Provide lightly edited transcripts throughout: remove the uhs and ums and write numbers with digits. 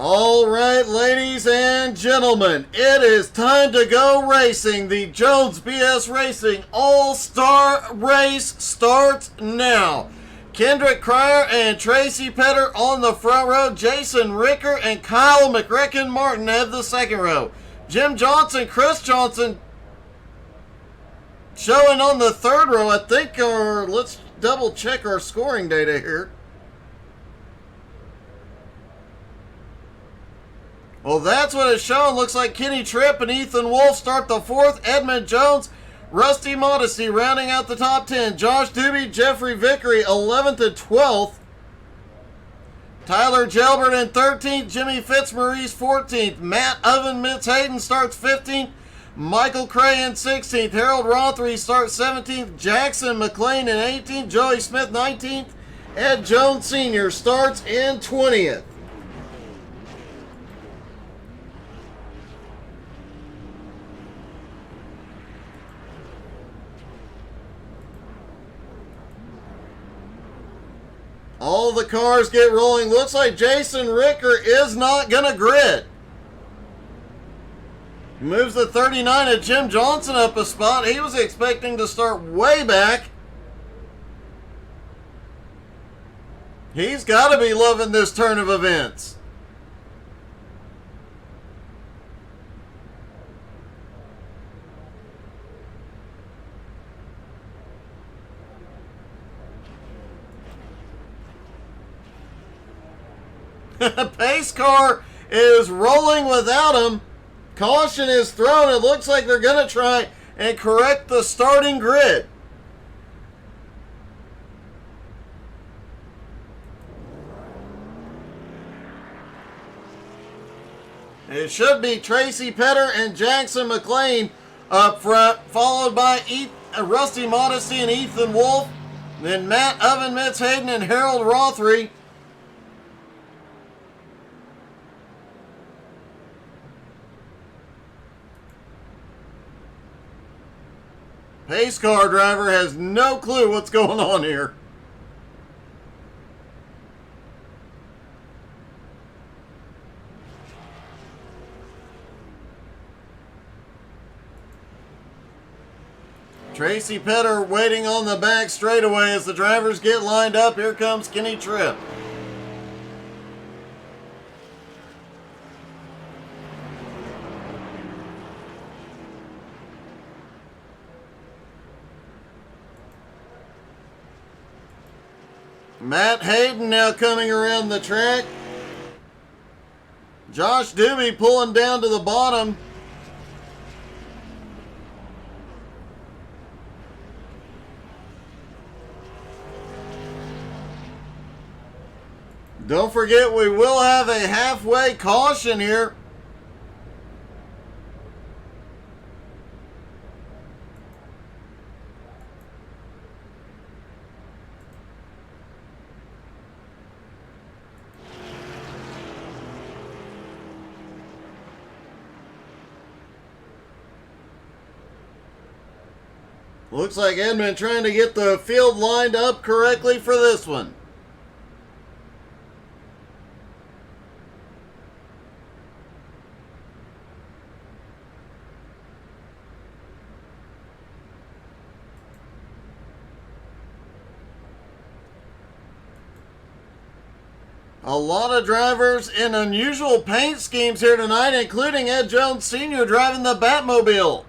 All right, ladies and gentlemen, it is time to go racing. The Jones BS Racing All-Star Race starts now. Kendrick Cryer and Tracy Petter on the front row. Jason Ricker and Kyle McRecken Martin have the second row. Jim Johnson, Chris Johnson showing on the third row. I think let's double check our scoring data here. Well, that's what it's showing. Looks like Kenny Tripp and Ethan Wolf start the fourth. Edmund Jones, Rusty Modesty rounding out the top 10. Josh Doobie, Jeffrey Vickery 11th and 12th. Tyler Gelbert in 13th. Jimmy Fitzmaurice 14th. Matt Oven Mitz Hayden starts 15th. Michael Cray in 16th. Harold Rothery starts 17th. Jackson McLean in 18th. Joey Smith 19th. Ed Jones Sr. starts in 20th. All the cars get rolling. Looks like Jason Ricker is not going to grid. Moves the 39 of Jim Johnson up a spot. He was expecting to start way back. He's got to be loving this turn of events. Pace car is rolling without him. Caution is thrown. It looks like they're going to try and correct the starting grid. It should be Tracy Petter and Jackson McLean up front, followed by Rusty Modesty and Ethan Wolf. Then Matt Oven Mitz Hayden and Harold Rothery. Pace car driver has no clue what's going on here. Tracy Petter waiting on the back straightaway as the drivers get lined up. Here comes Kenny Tripp. Matt Hayden now coming around the track. Josh Doobie pulling down to the bottom. Don't forget, we will have a halfway caution here. Looks like Edmund trying to get the field lined up correctly for this one. A lot of drivers in unusual paint schemes here tonight, including Ed Jones Sr. driving the Batmobile.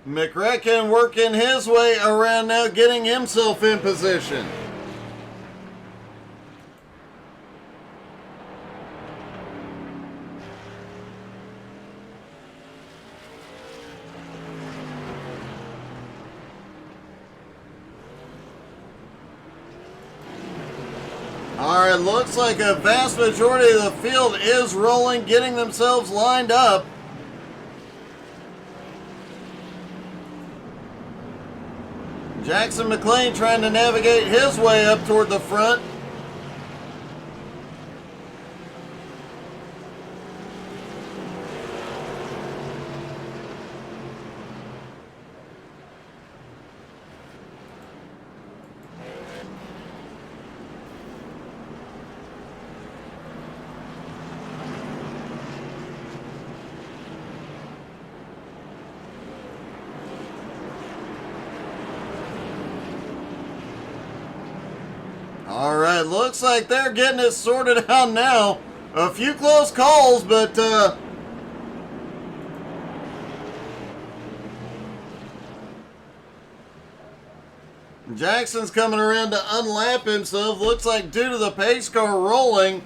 McRecken working his way around now, getting himself in position. Alright, looks like a vast majority of the field is rolling, getting themselves lined up. Jackson McLean trying to navigate his way up toward the front. All right, looks like they're getting it sorted out now. A few close calls, but Jackson's coming around to unlap himself. Looks like due to the pace car rolling,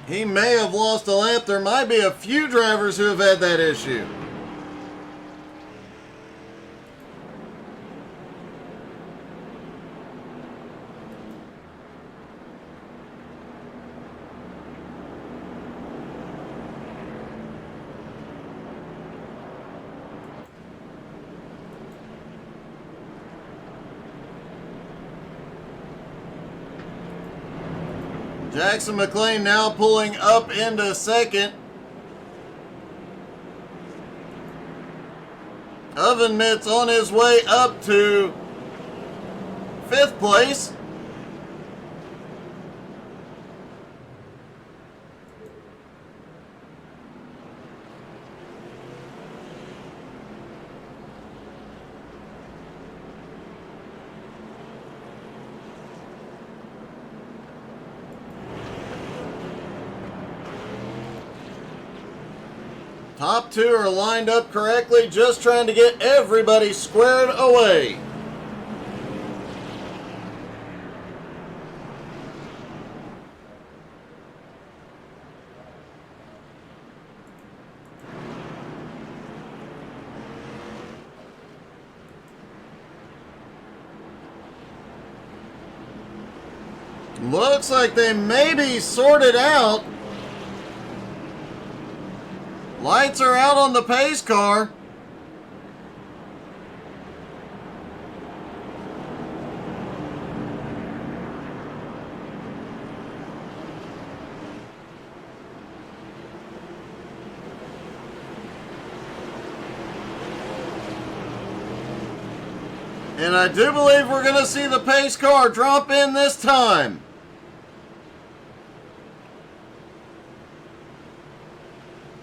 he may have lost a lap. There might be a few drivers who have had that issue. Jackson McLean now pulling up into second. Oven Mitts on his way up to fifth place. Top two are lined up correctly, just trying to get everybody squared away. Looks like they may be sorted out. Lights are out on the pace car. And I do believe we're going to see the pace car drop in this time.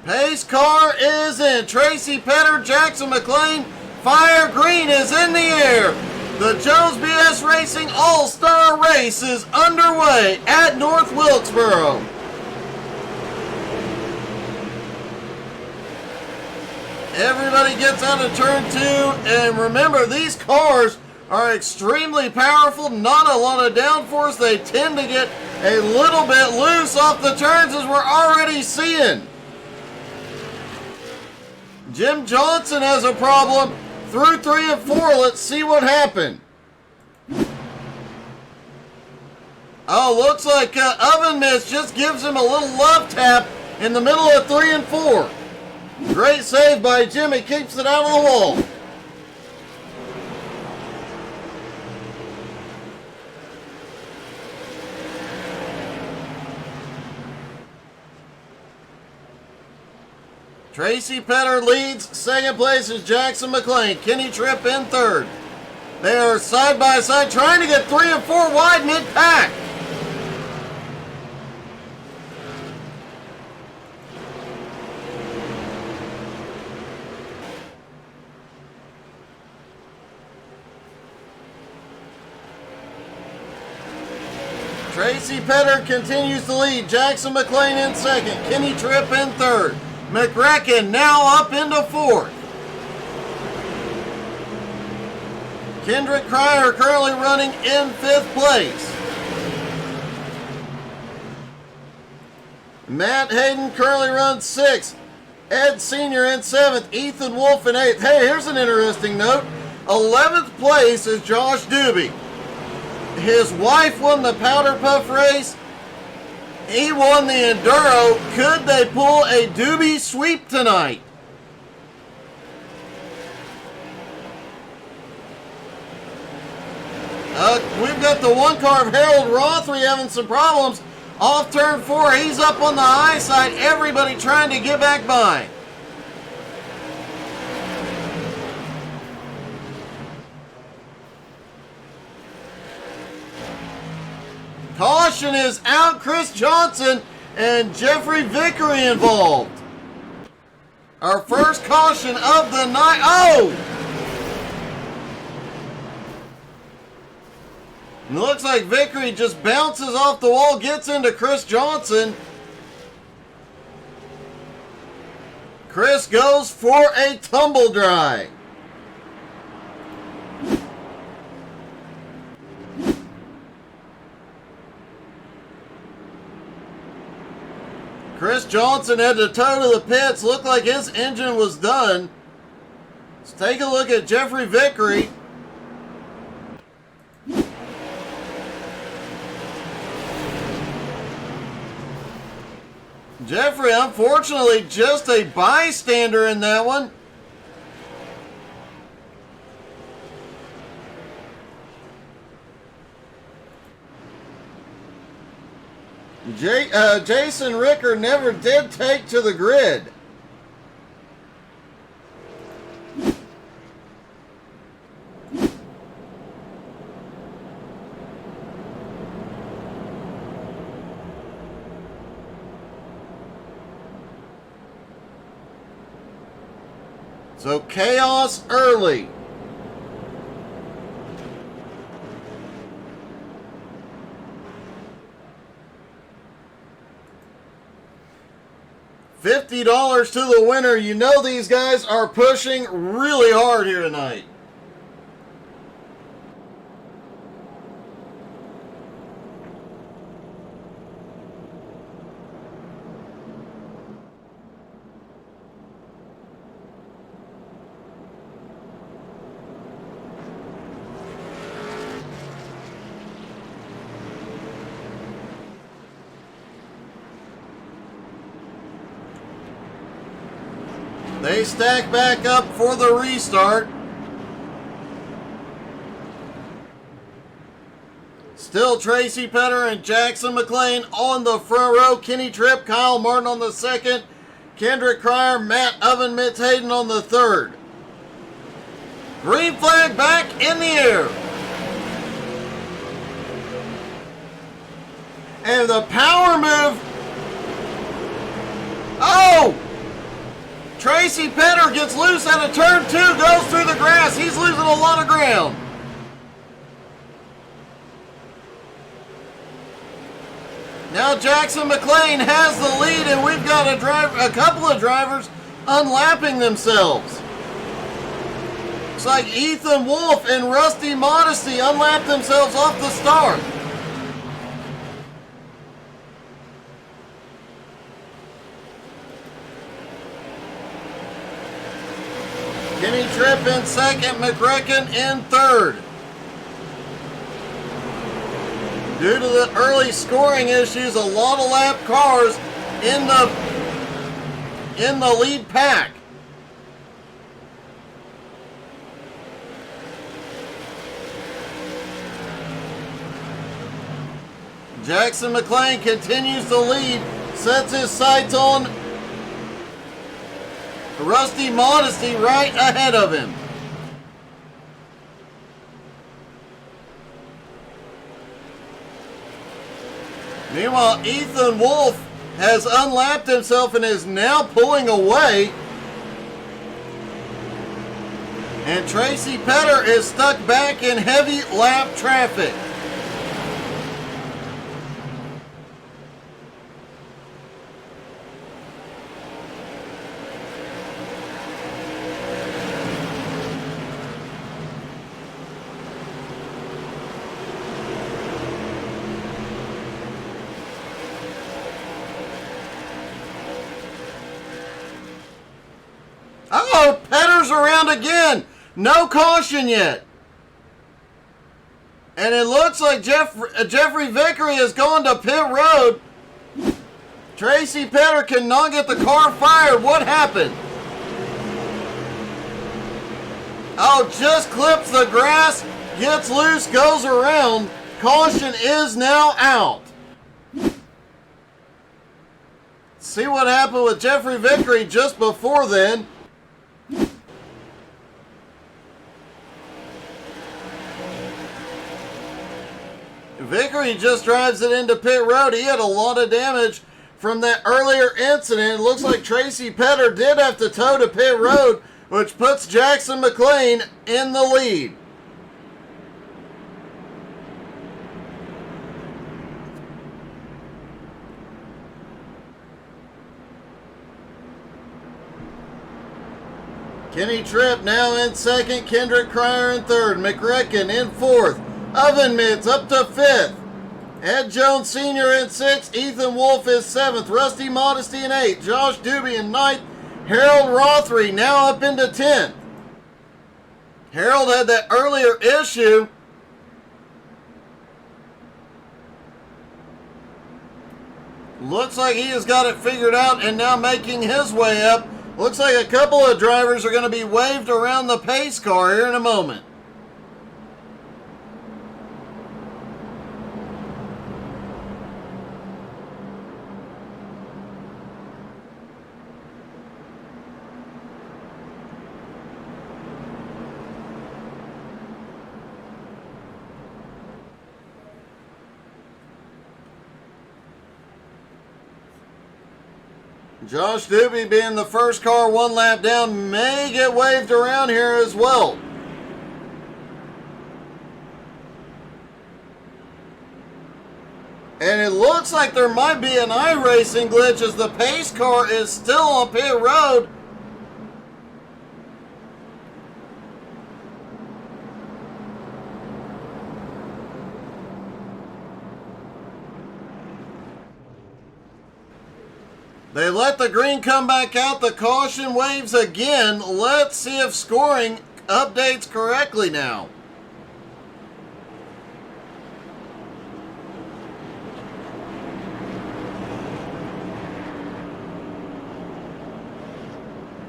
Pace car is in. Tracy Petter, Jackson McLean, fire green is in the air. The Jones BS Racing All-Star Race is underway at North Wilkesboro. Everybody gets out of turn two, and remember, these cars are extremely powerful, not a lot of downforce. They tend to get a little bit loose off the turns, as we're already seeing. Jim Johnson has a problem through 3 and 4. Let's see what happened. Oh, looks like Oven Mitts just gives him a little love tap in the middle of 3 and 4. Great save by Jim. He keeps it out of the wall. Tracy Petter leads. Second place is Jackson McLean. Kenny Tripp in third. They are side by side trying to get 3 and 4 wide mid-pack. Tracy Petter continues to lead. Jackson McLean in second. Kenny Tripp in third. McRacken now up into fourth. Kendrick Cryer currently running in fifth place. Matt Hayden currently runs sixth. Ed Sr. in seventh. Ethan Wolf in eighth. Hey, here's an interesting note. 11th place is Josh Doobie. His wife won the Powder Puff race. He won the Enduro. Could they pull a Doobie sweep tonight? We've got the one car of Harold Rothery having some problems. Off turn 4, he's up on the high side. Everybody trying to get back by. Caution is out. Chris Johnson and Jeffrey Vickery involved. Our first caution of the night. Oh! And it looks like Vickery just bounces off the wall, gets into Chris Johnson. Chris goes for a tumble dry. Chris Johnson had to tow to the pits. Looked like his engine was done. Let's take a look at Jeffrey Vickery. Jeffrey, unfortunately, just a bystander in that one. Jason Ricker never did take to the grid. So chaos early. $50 to the winner. You know these guys are pushing really hard here tonight. They stack back up for the restart. Still Tracy Petter and Jackson McLean on the front row. Kenny Tripp, Kyle Martin on the second. Kendrick Cryer, Matt Oven, Mitch Hayden on the third. Green flag back in the air. And the power move. Oh! Tracy Petter gets loose out of turn 2, goes through the grass. He's losing a lot of ground. Now Jackson McLean has the lead, and we've got a couple of drivers unlapping themselves. Looks like Ethan Wolf and Rusty Modesty unlapped themselves off the start. Kenny Tripp in second, McRecken in third. Due to the early scoring issues, a lot of lap cars in the lead pack. Jackson McLean continues to lead, sets his sights on Rusty Modesty right ahead of him. Meanwhile, Ethan Wolf has unlapped himself and is now pulling away. And Tracy Petter is stuck back in heavy lap traffic. Oh, Petter's around again. No caution yet. And it looks like Jeffrey Vickery has gone to pit road. Tracy Petter cannot get the car fired. What happened? Oh, just clips the grass, gets loose, goes around. Caution is now out. See what happened with Jeffrey Vickery just before then. Vickery just drives it into pit road. He had a lot of damage from that earlier incident. It looks like Tracy Petter did have to tow to pit road, which puts Jackson McLean in the lead. Kenny Tripp now in second. Kendrick Cryer in third. McRecken in fourth. Oven Mitts up to fifth. Ed Jones Sr. in sixth. Ethan Wolf is seventh. Rusty Modesty in eighth. Josh Doobie in ninth. Harold Rothery now up into 10th. Harold had that earlier issue. Looks like he has got it figured out and now making his way up. Looks like a couple of drivers are going to be waved around the pace car here in a moment. Josh Doobie, being the first car one lap down, may get waved around here as well. And it looks like there might be an iRacing glitch as the pace car is still on pit road. They let the green come back out. The caution waves again. Let's see if scoring updates correctly now.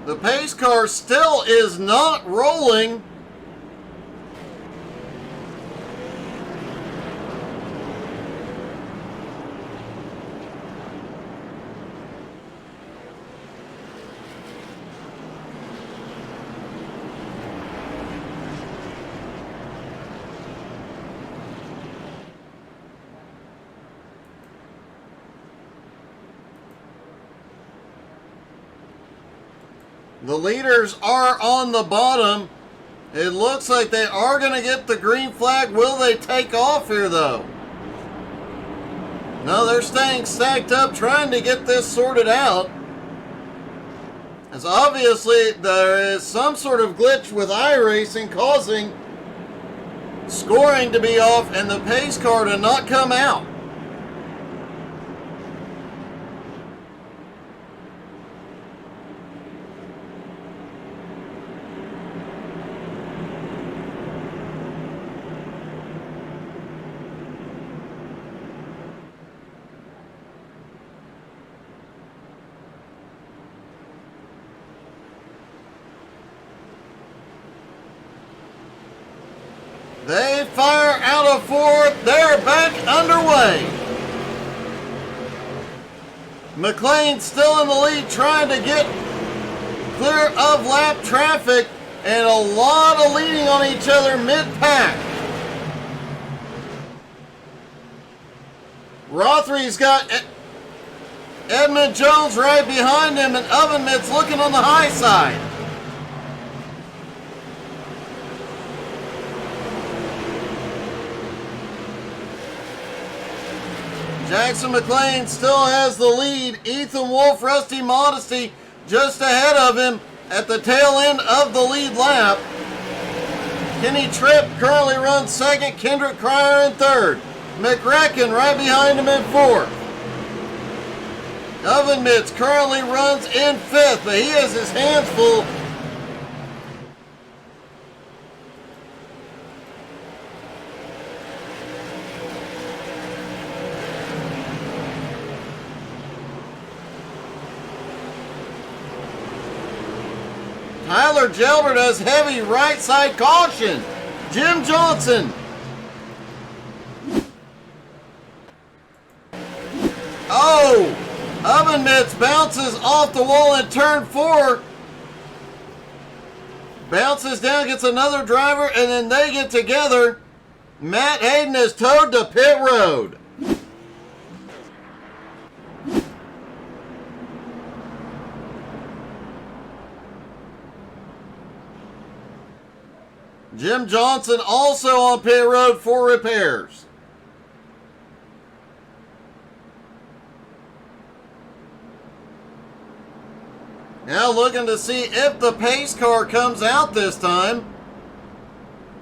The pace car still is not rolling. The leaders are on the bottom. It looks like they are going to get the green flag. Will they take off here, though? No, they're staying stacked up, trying to get this sorted out. As obviously there is some sort of glitch with iRacing causing scoring to be off and the pace car to not come out. They fire out of fourth. They're back underway. McLean still in the lead, trying to get clear of lap traffic, and a lot of leading on each other mid-pack. Rothery's got Edmund Jones right behind him, and Oven Mitts looking on the high side. Jackson McLean still has the lead. Ethan Wolf, Rusty Modesty just ahead of him at the tail end of the lead lap. Kenny Tripp currently runs second. Kendrick Cryer in third. McRecken right behind him in fourth. Oven Mitts currently runs in fifth, but he has his hands full. Tyler Gelbert has heavy right side caution. Jim Johnson. Oh! Oven Mitts bounces off the wall in turn 4. Bounces down, gets another driver, and then they get together. Matt Hayden is towed to pit road. Jim Johnson also on pit road for repairs. Now looking to see if the pace car comes out this time.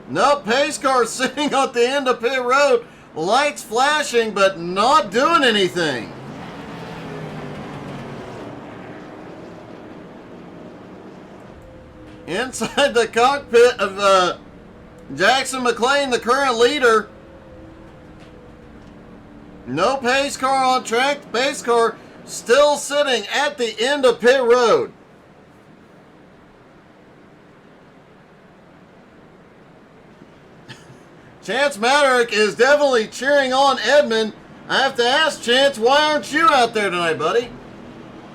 Nope, pace car sitting at the end of pit road. Lights flashing, but not doing anything. Inside the cockpit of Jackson McLean, the current leader. No pace car on track. The pace car still sitting at the end of pit road. Chance Maddock is definitely cheering on Edmund. I have to ask Chance, why aren't you out there tonight, buddy?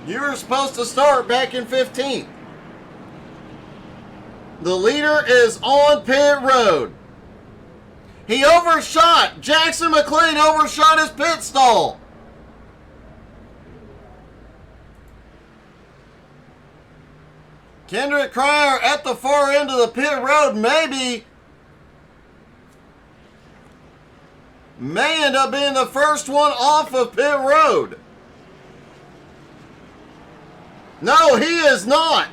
You were supposed to start back in 15th. The leader is on pit road. He overshot. Jackson McLean overshot his pit stall. Kendrick Cryer at the far end of the pit road may end up being the first one off of pit road. No, he is not.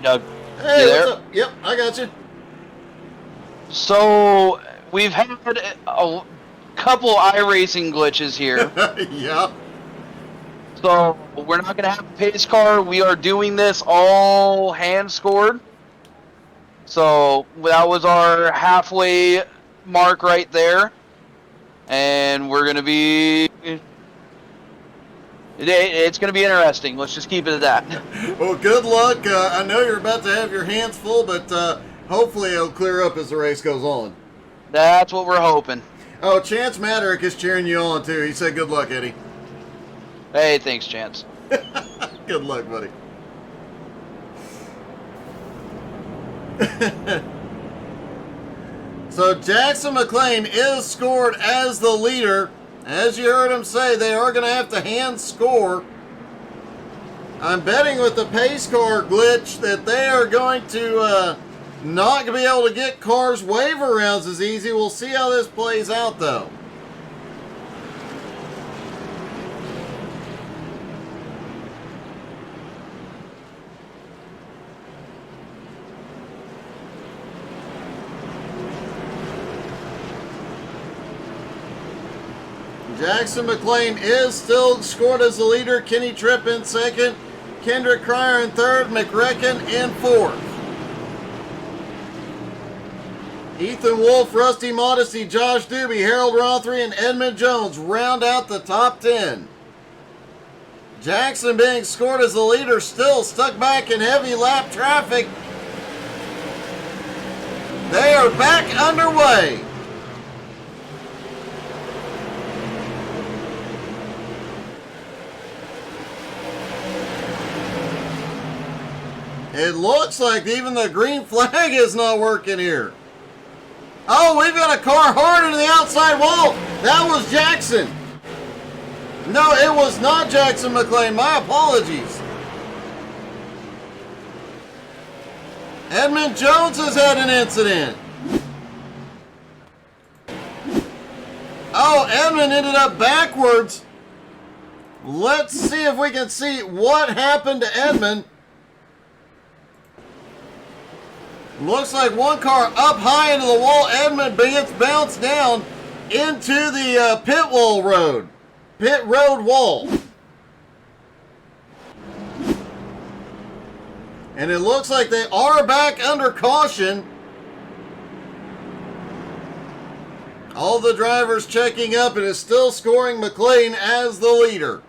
Doug, Hey, you what's there? up? Yep, I got you. So we've had a couple iRacing glitches here. Yeah. So we're not going to have a pace car. We are doing this all hand scored. So that was our halfway mark right there. And we're going to be... It's going to be interesting. Let's just keep it at that. Well, good luck. I know you're about to have your hands full, but hopefully it'll clear up as the race goes on. That's what we're hoping. Oh, Chance Maddock is cheering you on, too. He said good luck, Eddie. Hey, thanks, Chance. Good luck, buddy. So Jackson McLean is scored as the leader. As you heard him say, they are going to have to hand score. I'm betting with the pace car glitch that they are going to not be able to get cars waiver rounds as easy. We'll see how this plays out, though. Jackson McLean is still scored as the leader. Kenny Tripp in second. Kendrick Cryer in third. McRecken in fourth. Ethan Wolf, Rusty Modesty, Josh Doobie, Harold Rothery, and Edmund Jones round out the top 10. Jackson being scored as the leader, still stuck back in heavy lap traffic. They are back underway. It looks like even the green flag is not working here. Oh, we've got a car hard into the outside wall. That was Jackson. No, it was not Jackson McLean. My apologies. Edmund Jones has had an incident. Oh, Edmund ended up backwards. Let's see if we can see what happened to Edmund. Looks like one car up high into the wall. Edmund gets bounced down into the pit road wall. And it looks like they are back under caution. All the drivers checking up, and is still scoring McLean as the leader.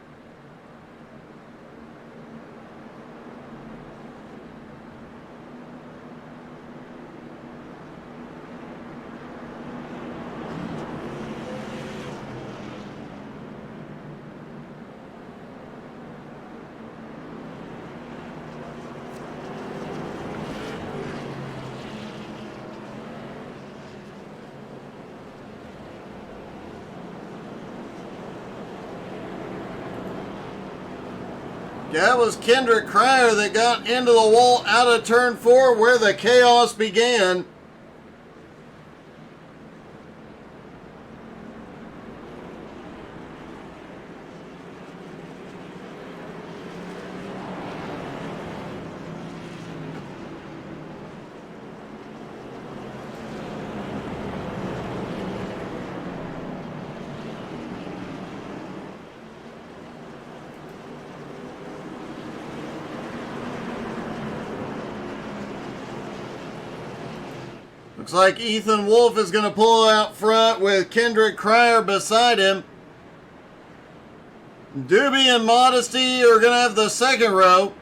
That was Kendrick Cryer that got into the wall out of turn 4 where the chaos began. Looks like Ethan Wolf is going to pull out front with Kendrick Cryer beside him. Doobie and Modesty are going to have the second row.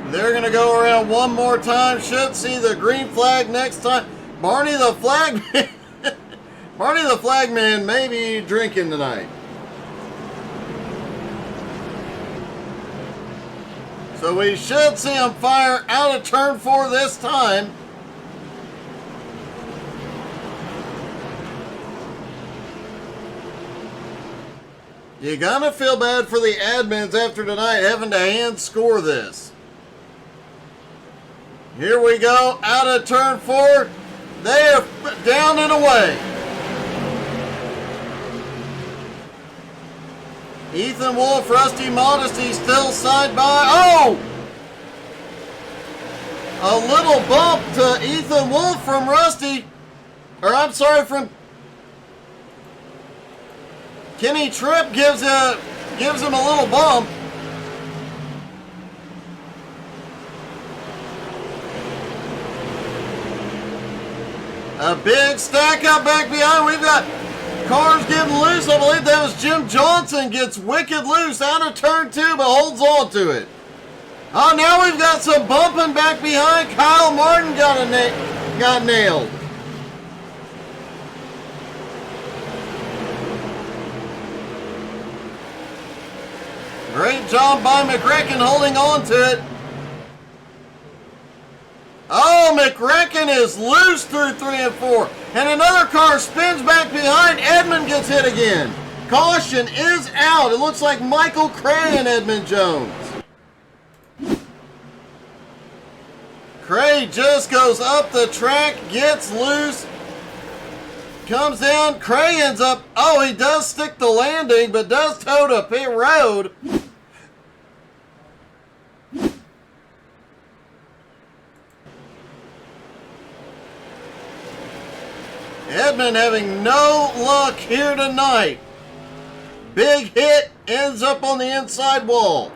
They're going to go around one more time. Should see the green flag next time. Barney the Flag Man. Barney the Flag Man may be drinking tonight. So we should see him fire out of turn 4 this time. You're gonna feel bad for the admins after tonight having to hand score this. Here we go, out of turn 4. They are down and away. Ethan Wolf, Rusty Modesty still side by. Oh! A little bump to Ethan Wolf from Rusty. Or I'm sorry, from Kenny Tripp gives him a little bump. A big stack up back behind. We've got cars getting loose. I believe that was Jim Johnson gets wicked loose out of turn 2, but holds on to it. Oh, now we've got some bumping back behind. Kyle Martin got nailed. Great job by McRecken holding on to it. Oh, McRecken is loose through 3 and 4. And another car spins back behind. Edmund gets hit again. Caution is out. It looks like Michael Cray and Edmund Jones. Cray just goes up the track, gets loose, comes down. Cray ends up, oh, he does stick the landing, but does toe to pit road. Edmund having no luck here tonight. Big hit, ends up on the inside wall.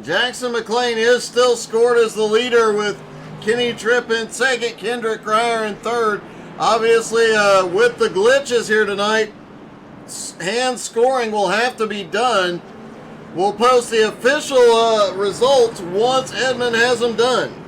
Jackson McLean is still scored as the leader with Kenny Tripp in second, Kendrick Cryer in third. Obviously, with the glitches here tonight, hand scoring will have to be done. We'll post the official results once Edmund has them done.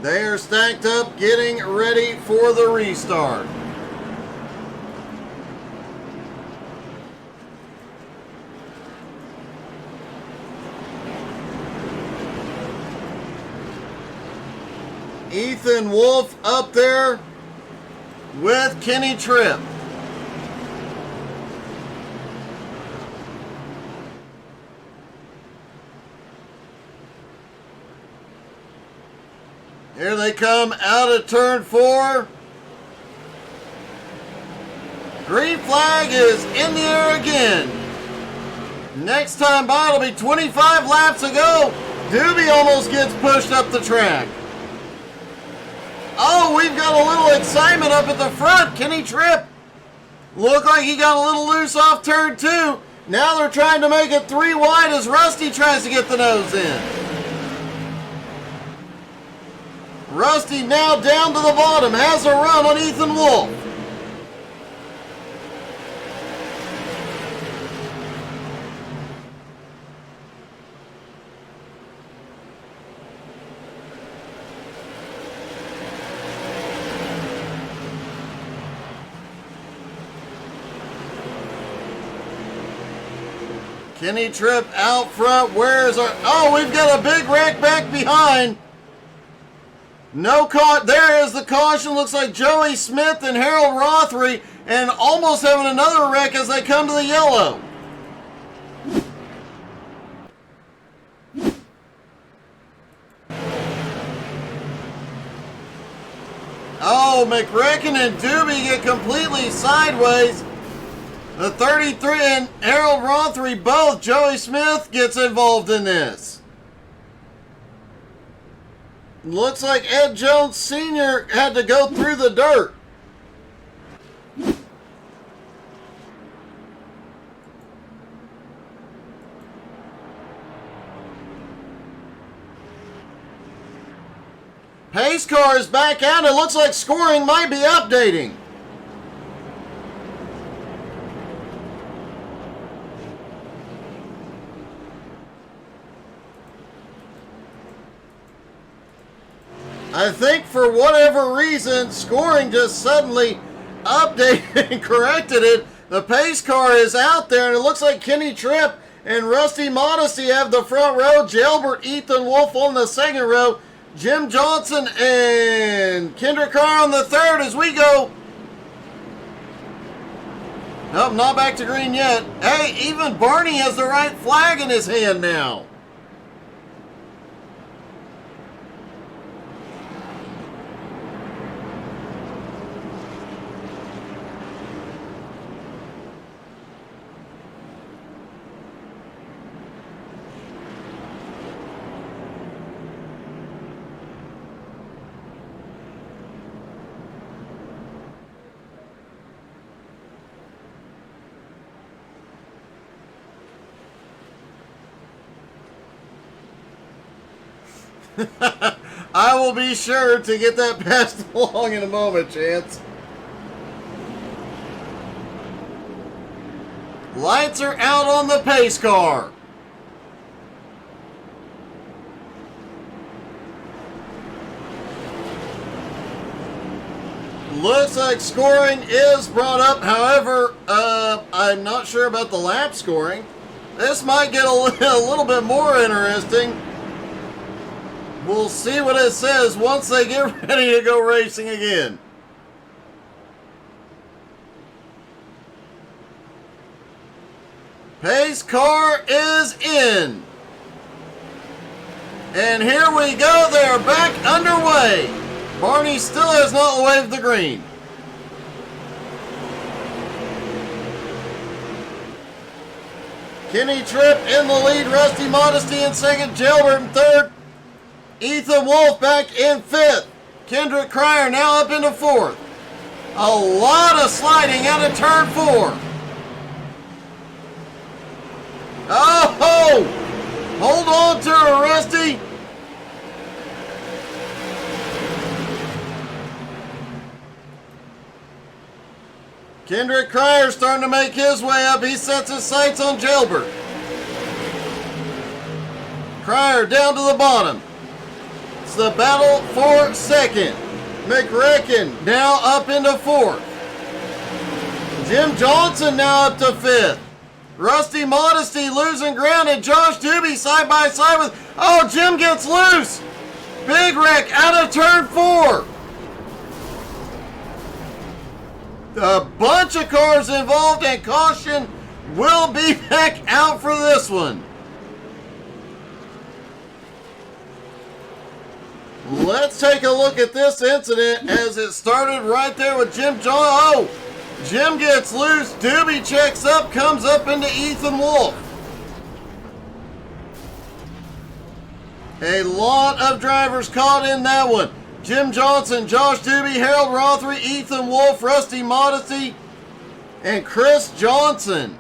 They are stacked up, getting ready for the restart. Ethan Wolf up there with Kenny Tripp. Here they come out of turn 4. Green flag is in the air again. Next time by, it'll be 25 laps to go. Doobie almost gets pushed up the track. Oh, we've got a little excitement up at the front. Kenny Tripp looked like he got a little loose off turn 2. Now they're trying to make it 3 wide as Rusty tries to get the nose in. Rusty now down to the bottom, has a run on Ethan Wolf. Kenny Tripp out front. Where's our... Oh, we've got a big wreck back behind. No caught. There is the caution. Looks like Joey Smith and Harold Rothery, and almost having another wreck as they come to the yellow. Oh, McRecken and Doobie get completely sideways. The 33 and Harold Rothery both. Joey Smith gets involved in this. Looks like Ed Jones Sr. had to go through the dirt. Pace car is back out. It looks like scoring might be updating. I think for whatever reason, scoring just suddenly updated and corrected it. The pace car is out there, and it looks like Kenny Tripp and Rusty Modesty have the front row. Jalbert, Ethan Wolf on the second row. Jim Johnson and Kendrick Carr on the third as we go. Nope, not back to green yet. Hey, even Barney has the right flag in his hand now. I will be sure to get that passed along in a moment, Chance. Lights are out on the pace car. Looks like scoring is brought up. However, I'm not sure about the lap scoring. This might get a little bit more interesting. We'll see what it says once they get ready to go racing again. Pace car is in. And here we go. They're back underway. Barney still has not waved the green. Kenny Tripp in the lead. Rusty Modesty in second. Jalbert in third. Ethan Wolf back in fifth. Kendrick Cryer now up into fourth. A lot of sliding out of turn four. Oh! Hold on to her, Rusty. Kendrick Cryer starting to make his way up. He sets his sights on Jalbert. Cryer down to the bottom. It's the battle for second. McRecken now up into fourth. Jim Johnson now up to fifth. Rusty Modesty losing ground, and Josh Doobie side by side with... Oh, Jim gets loose. Big wreck out of turn four. A bunch of cars involved, and caution will be back out for this one. Let's take a look at this incident as it started right there with Jim Johnson. Oh, Jim gets loose. Doobie checks up, comes up into Ethan Wolf. A lot of drivers caught in that one. Jim Johnson, Josh Doobie, Harold Rothery, Ethan Wolf, Rusty Modesty, and Chris Johnson.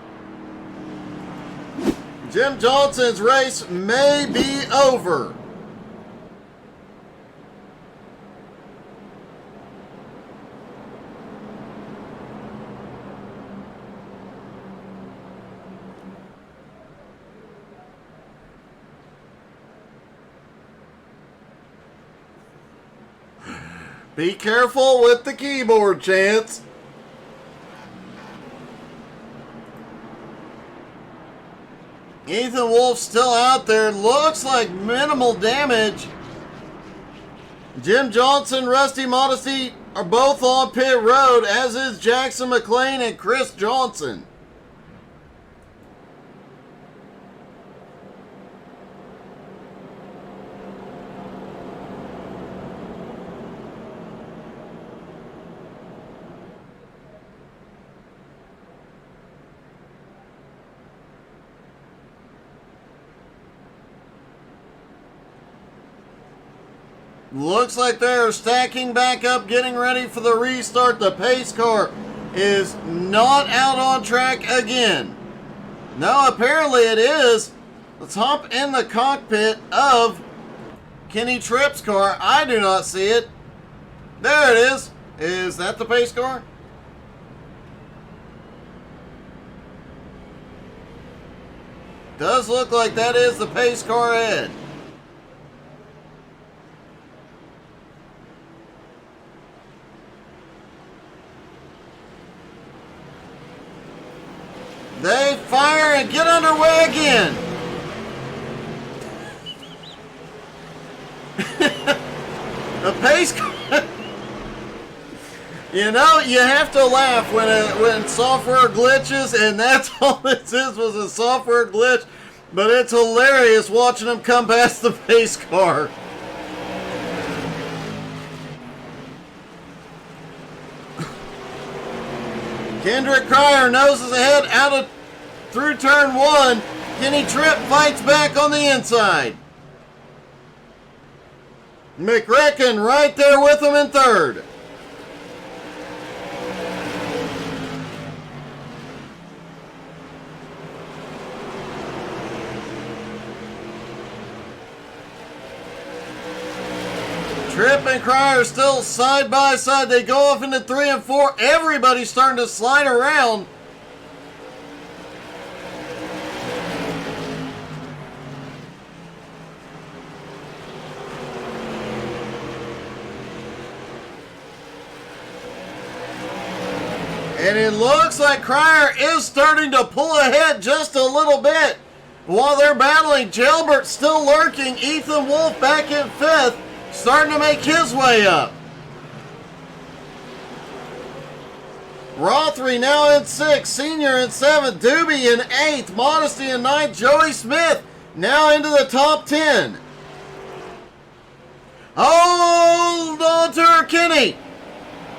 Jim Johnson's race may be over. Be careful with the keyboard, Chance. Ethan Wolf still out there. Looks like minimal damage. Jim Johnson, Rusty Modesty are both on pit road, as is Jackson McLean and Chris Johnson. Looks like they're stacking back up, getting ready for the restart. The pace car is not out on track again. No, apparently it is. Let's hop in the cockpit of Kenny Tripp's car. I do not see it. There it is. Is that the pace car? Does look like that is the pace car ahead. They fire and get underway again. The pace car. You know, you have to laugh when software glitches, and that's all this is, was a software glitch. But it's hilarious watching them come past the pace car. Kendrick Cryer noses ahead through turn one. Kenny Tripp fights back on the inside. McRecken right there with him in third. Tripp and Cryer still side by side. They go off into 3 and 4. Everybody's starting to slide around. And it looks like Cryer is starting to pull ahead just a little bit. While they're battling, Gilbert still lurking. Ethan Wolf back in 5th. Starting to make his way up. Rothery now in 6th, Senior in 7th, Doobie in 8th, Modesty in 9th, Joey Smith now into the top 10. Hold on to her, Kenny.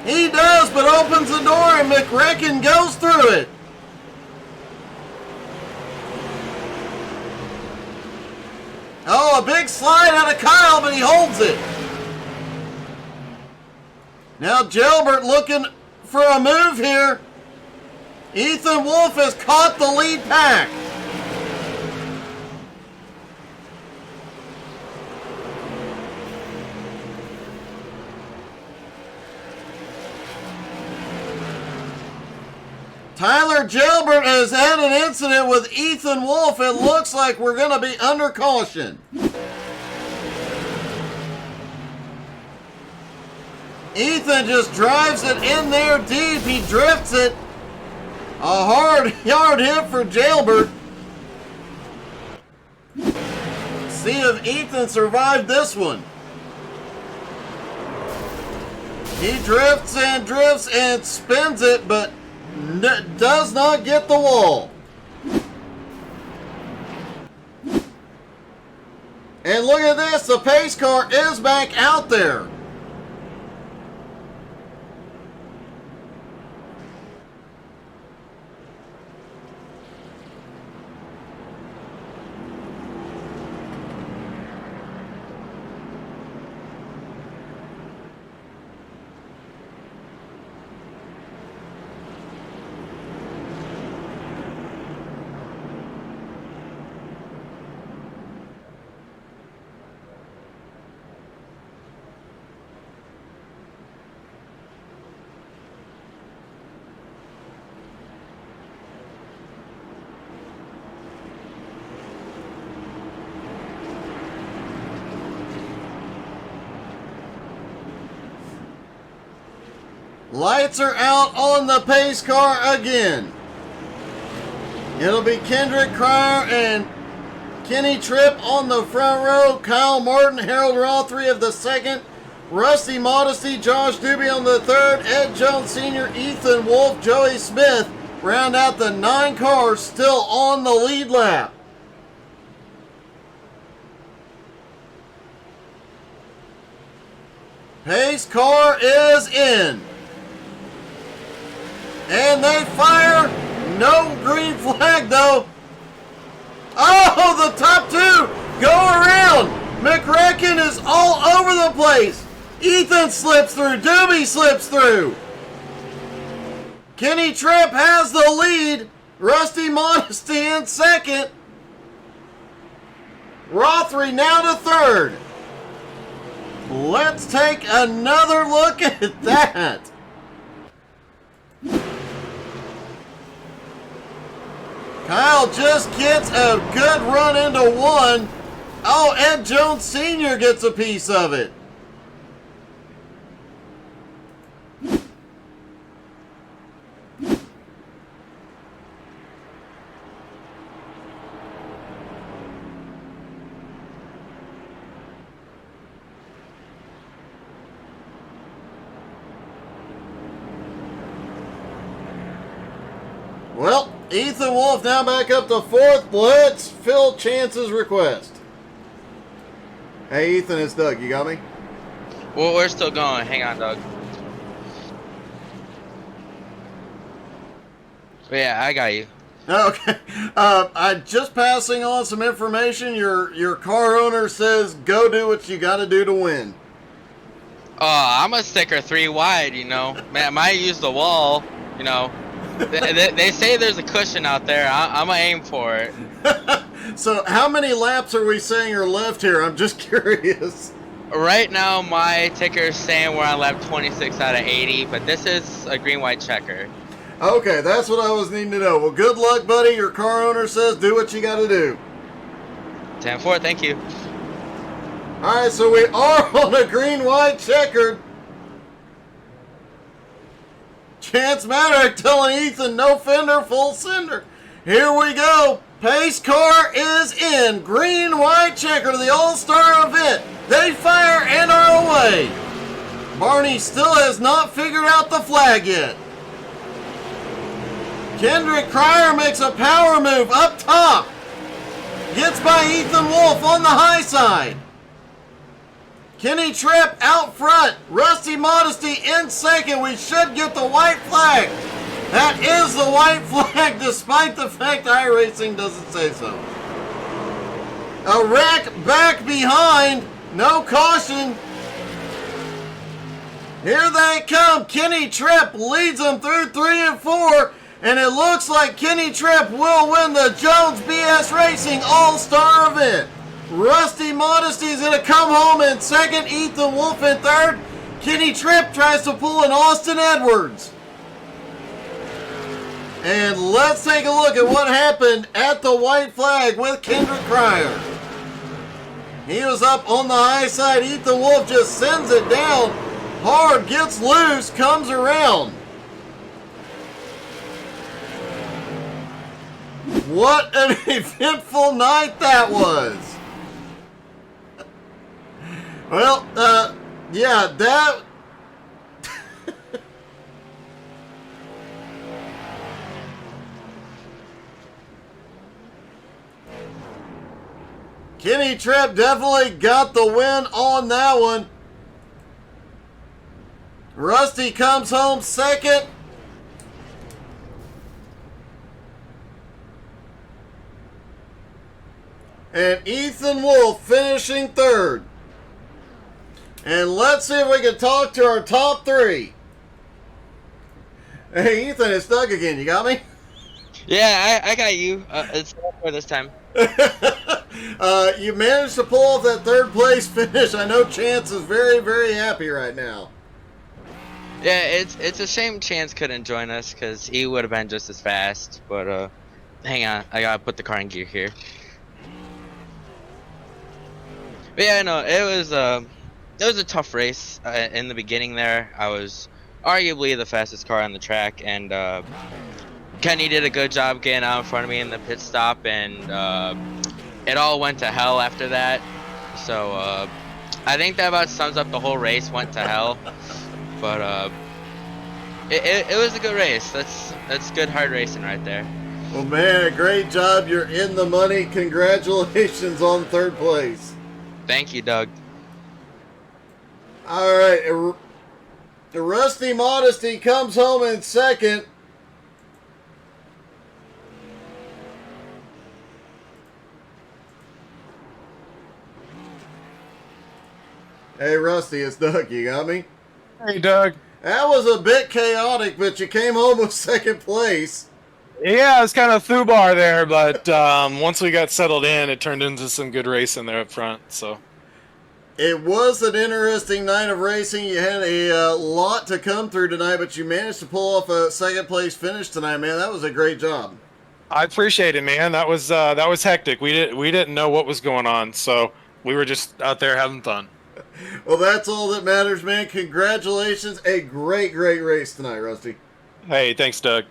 He does, but opens the door and McRecken goes through it. Oh, a big slide out of Kyle, but he holds it. Now Gilbert looking for a move here. Ethan Wolf has caught the lead pack. Tyler Gilbert has had an incident with Ethan Wolf. It looks like we're going to be under caution. Ethan just drives it in there deep. He drifts it. A hard hit for Gilbert. See if Ethan survived this one. He drifts and spins it, but does not get the wall. And look at this, the pace car is back out there. Lights are out on the pace car again. It'll be Kendrick Cryer and Kenny Tripp on the front row. Kyle Martin, Harold Rothery of the second Rusty Modesty, Josh Doobie on the third, Ed Jones Sr., Ethan Wolf, Joey Smith round out the 9 cars still on the lead lap. Pace car is in. And they fire. No green flag though. Oh, the top 2 go around. McRacken is all over the place. Ethan slips through. Doobie slips through. Kenny Tripp has the lead. Rusty Modesty in second. Rothery now to third. Let's take another look at that. Kyle just gets a good run into one. Oh, Ed Jones Sr. gets a piece of it. Well, Ethan Wolf now back up to 4th. Let's fill Chance's request. Hey, Ethan, it's Doug. You got me? Well, we're still going. Hang on, Doug. Yeah, I got you. Okay. I'm just passing on some information. Your car owner says go do what you got to do to win. I'm a sticker 3 wide, you know. Man, I might use the wall, you know. They say there's a cushion out there. I'm going to aim for it. So how many laps are we saying are left here? I'm just curious. Right now, my ticker's saying we're on lap 26 out of 80, but this is a green-white checker. Okay, that's what I was needing to know. Well, good luck, buddy. Your car owner says do what you got to do. 10-4, thank you. All right, so we are on a green-white checkered. Chance Maddock telling Ethan no fender, full sender. Here we go. Pace car is in. Green-white checker to the All-Star event. They fire and are away. Barney still has not figured out the flag yet. Kendrick Cryer makes a power move up top. Gets by Ethan Wolf on the high side. Kenny Tripp out front. Rusty Modesty in second. We should get the white flag. That is the white flag, despite the fact iRacing doesn't say so. A wreck back behind. No caution. Here they come. Kenny Tripp leads them through 3 and 4. And it looks like Kenny Tripp will win the Jones BS Racing All-Star event. Rusty Modesty is going to come home in second. Ethan Wolf in third. Kenny Tripp tries to pull an Austin Edwards. And let's take a look at what happened at the white flag with Kendrick Cryer. He was up on the high side. Ethan Wolf just sends it down hard, gets loose, comes around. What an eventful night that was. Well, yeah, that... Kenny Tripp definitely got the win on that one. Rusty comes home second. And Ethan Wolf finishing third. And let's see if we can talk to our top 3. Hey, Ethan, it's Doug again. You got me? Yeah, I got you. It's for this time. You managed to pull off that third place finish. I know Chance is very, very happy right now. Yeah, it's a shame Chance couldn't join us because he would have been just as fast. But hang on, I gotta put the car in gear here. But yeah, no, it was a tough race in the beginning. There, I was arguably the fastest car on the track, and Kenny did a good job getting out in front of me in the pit stop, and it all went to hell after that. So I think that about sums up the whole race. Went to hell, but it was a good race. That's good hard racing right there. Well, man, great job. You're in the money. Congratulations on third place. Thank you, Doug. All right. Rusty Modesty comes home in second. Hey, Rusty, it's Doug. You got me? Hey, Doug. That was a bit chaotic, but you came home with second place. Yeah, it was kind of Thubar there, but once we got settled in, it turned into some good racing there up front. So It was an interesting night of racing. You had a lot to come through tonight, but you managed to pull off a second place finish tonight, man. That was a great job. I appreciate it, man. That was hectic. We didn't know what was going on, so we were just out there having fun. Well, that's all that matters, man. Congratulations. A great, great race tonight, Rusty. Hey, thanks, Doug.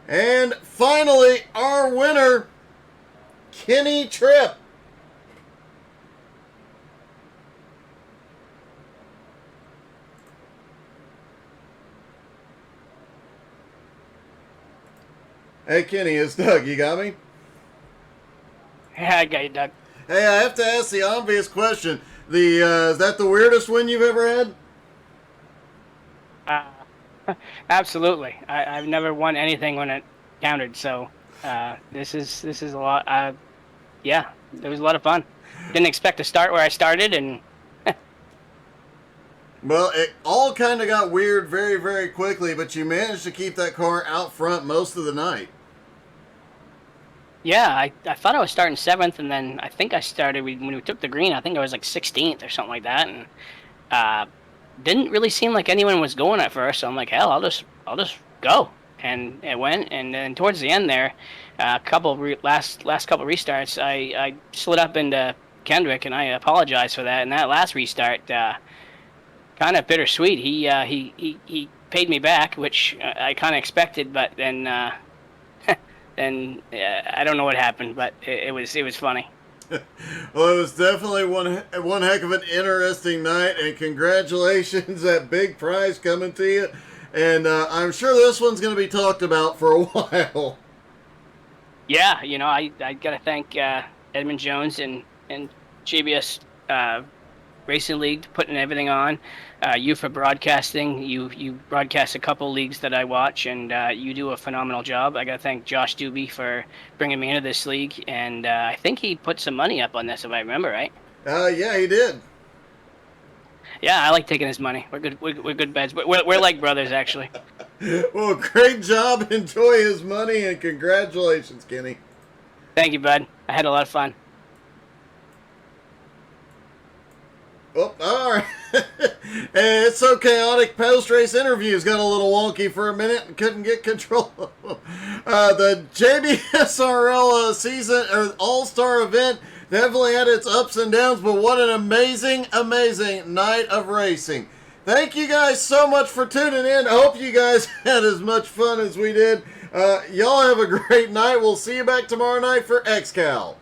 And finally, our winner, Kenny Tripp. Hey, Kenny, it's Doug. You got me? Yeah, I got you, Doug. Hey, I have to ask the obvious question. Is that the weirdest win you've ever had? Absolutely. I've never won anything when it counted, so this is a lot. Yeah, it was a lot of fun. Didn't expect to start where I started, and Well, it all kind of got weird very, very quickly, but you managed to keep that car out front most of the night. yeah, I thought I was starting 7th, and then I think I started when we took the green. I think I was like 16th or something like that, and didn't really seem like anyone was going at first. So I'm like, hell, I'll just go, and it went. And then towards the end there, last couple restarts, I slid up into Kendrick, and I apologize for that. And that last restart, kind of bittersweet. He paid me back, which I kind of expected, but then I don't know what happened, but it was funny. Well, it was definitely one heck of an interesting night, and congratulations, that big prize coming to you. And I'm sure this one's going to be talked about for a while. Yeah, I got to thank Edmund Jones and GBS Racing League putting everything on. You for broadcasting. You broadcast a couple leagues that I watch, and you do a phenomenal job. I got to thank Josh Doobie for bringing me into this league, and I think he put some money up on this, if I remember right. Yeah, he did. Yeah, I like taking his money. We're good. We're good beds. We're like brothers, actually. Well, great job. Enjoy his money, and congratulations, Kenny. Thank you, bud. I had a lot of fun. Oh, all right. And it's so chaotic. Post-race interviews got a little wonky for a minute and couldn't get control of them. The JBSRL season or All-Star event definitely had its ups and downs, but what an amazing, amazing night of racing. Thank you guys so much for tuning in. I hope you guys had as much fun as we did. Y'all have a great night. We'll see you back tomorrow night for XCal.